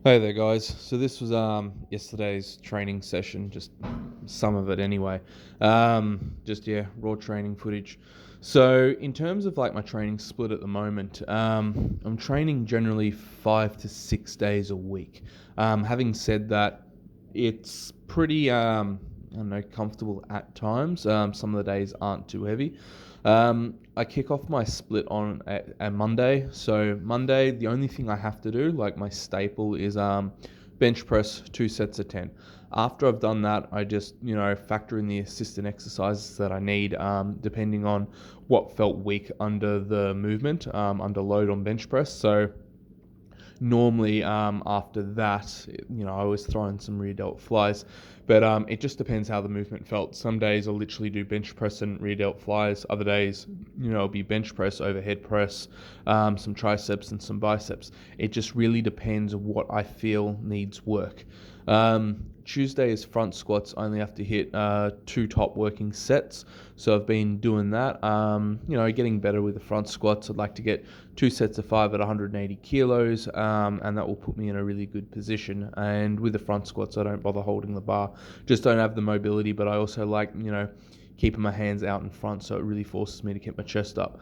Hey there, guys. So this was yesterday's training session, just some of it anyway. Just yeah, raw training footage. So in terms of like my training split at the moment, I'm training generally 5 to 6 days a week. Having said that, it's pretty I don't know, comfortable at times. Some of the days aren't too heavy. I kick off my split on a Monday. So Monday, the only thing I have to do, like my staple, is bench press 2 sets of 10. After I've done that, I just factor in the assistant exercises that I need, depending on what felt weak under the movement, under load on bench press. So normally after that, I always throw in some rear delt flies, but it just depends how the movement felt. Some days I'll literally do bench press and rear delt flies. Other days, it'll be bench press, overhead press, some triceps and some biceps. It just really depends what I feel needs work. Tuesday is front squats. I only have to hit 2 top working sets. So I've been doing that. Getting better with the front squats. I'd like to get 2 sets of 5 at 180 kilos, and that will put me in a really good position. And with the front squats, I don't bother holding the bar. Just don't have the mobility, but I also like, keeping my hands out in front, so it really forces me to keep my chest up.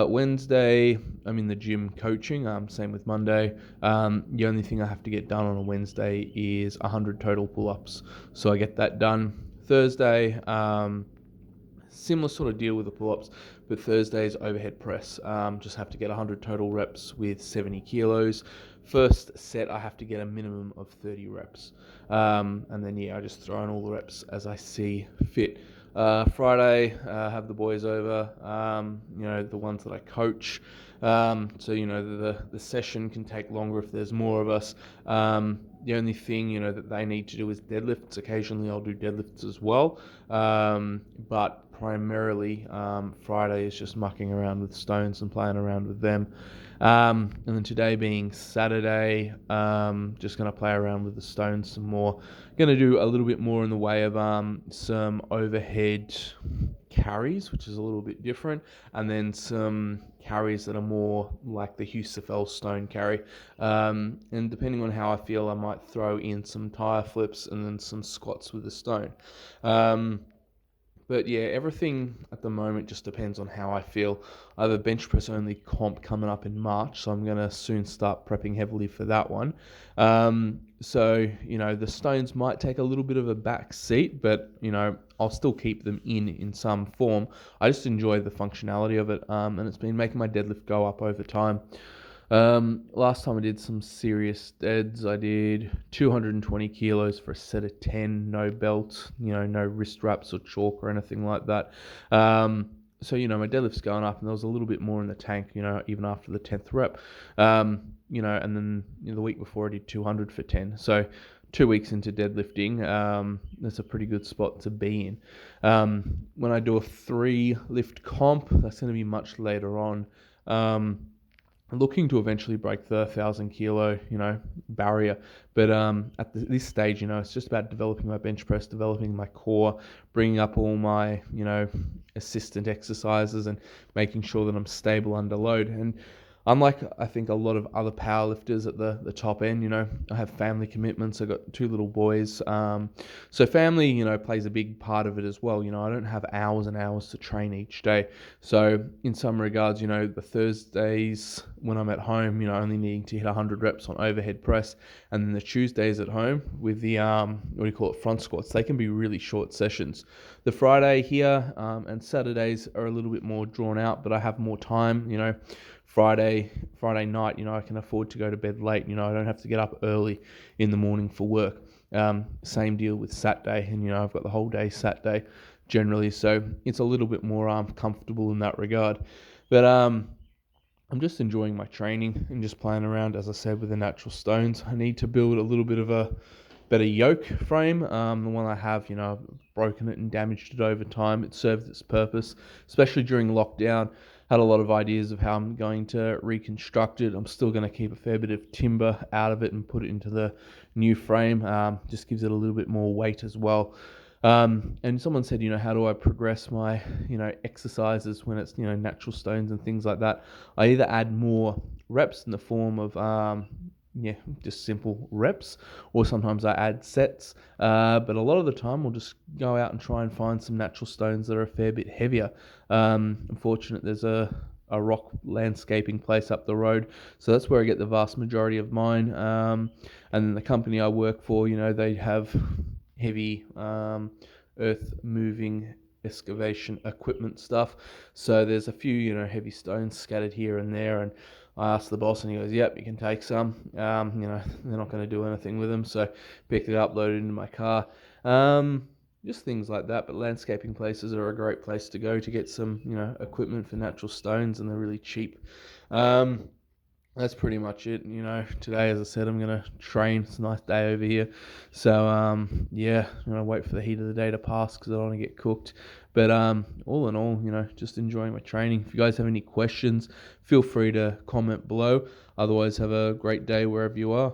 Wednesday, I'm in the gym coaching. Same with Monday. The only thing I have to get done on a Wednesday is 100 total pull-ups, so I get that done. Thursday, similar sort of deal with the pull-ups, but Thursday's overhead press. Just have to get 100 total reps with 70 kilos. First set, I have to get a minimum of 30 reps. And then, I just throw in all the reps as I see fit. Friday, have the boys over, the ones that I coach. The session can take longer if there's more of us. The only thing, that they need to do is deadlifts. Occasionally I'll do deadlifts as well. But primarily, Friday is just mucking around with stones and playing around with them. And then today being Saturday, just going to play around with the stones some more. Going to do a little bit more in the way of some overhead carries, which is a little bit different, and then some carries that are more like the Husafel stone carry. And depending on how I feel, I might throw in some tire flips and then some squats with the stone. But yeah, everything at the moment just depends on how I feel. I have a bench press only comp coming up in March, so I'm going to soon start prepping heavily for that one. The stones might take a little bit of a back seat, but, I'll still keep them in some form. I just enjoy the functionality of it, and it's been making my deadlift go up over time. Last time I did some serious deads, I did 220 kilos for a set of 10, no belt, no wrist wraps or chalk or anything like that. My deadlift's going up, and there was a little bit more in the tank, even after the 10th rep. And then the week before I did 200 for 10. So 2 weeks into deadlifting, that's a pretty good spot to be in. When I do a 3 lift comp, that's going to be much later on. Looking to eventually break the 1,000 kilo, barrier. But this stage, it's just about developing my bench press, developing my core, bringing up all my, assistant exercises and making sure that I'm stable under load. And unlike, I think, a lot of other powerlifters at the top end, I have family commitments. I've got 2 little boys. So family, plays a big part of it as well. I don't have hours and hours to train each day. So in some regards, the Thursdays when I'm at home, only needing to hit 100 reps on overhead press. And then the Tuesdays at home with the, front squats, they can be really short sessions. The Friday here and Saturdays are a little bit more drawn out, but I have more time, Friday night, I can afford to go to bed late. I don't have to get up early in the morning for work. Same deal with Saturday, and I've got the whole day Saturday generally, so it's a little bit more comfortable in that regard. But I'm just enjoying my training and just playing around, as I said, with the natural stones. I need to build a little bit of a better yoke frame. The one I have, I've broken it and damaged it over time. It served its purpose, especially during lockdown. Had a lot of ideas of how I'm going to reconstruct it. I'm still going to keep a fair bit of timber out of it and put it into the new frame. Just gives it a little bit more weight as well. And someone said, how do I progress my, exercises when it's, natural stones and things like that? I either add more reps in the form of yeah, just simple reps, or sometimes I add sets. But a lot of the time, we'll just go out and try and find some natural stones that are a fair bit heavier. Unfortunate, there's a rock landscaping place up the road, so that's where I get the vast majority of mine. And then the company I work for, they have heavy earth moving excavation equipment stuff. So there's a few, heavy stones scattered here and there, and I asked the boss, and he goes, "Yep, you can take some." They're not going to do anything with them, so picked it up, loaded it into my car. Um, just things like that. But landscaping places are a great place to go to get some, equipment for natural stones, and they're really cheap. Um, that's pretty much it. Today, as I said, I'm gonna train. It's a nice day over here, so yeah, I'm gonna wait for the heat of the day to pass because I don't want to get cooked. But all in all, just enjoying my training. If you guys have any questions, feel free to comment below. Otherwise, have a great day wherever you are.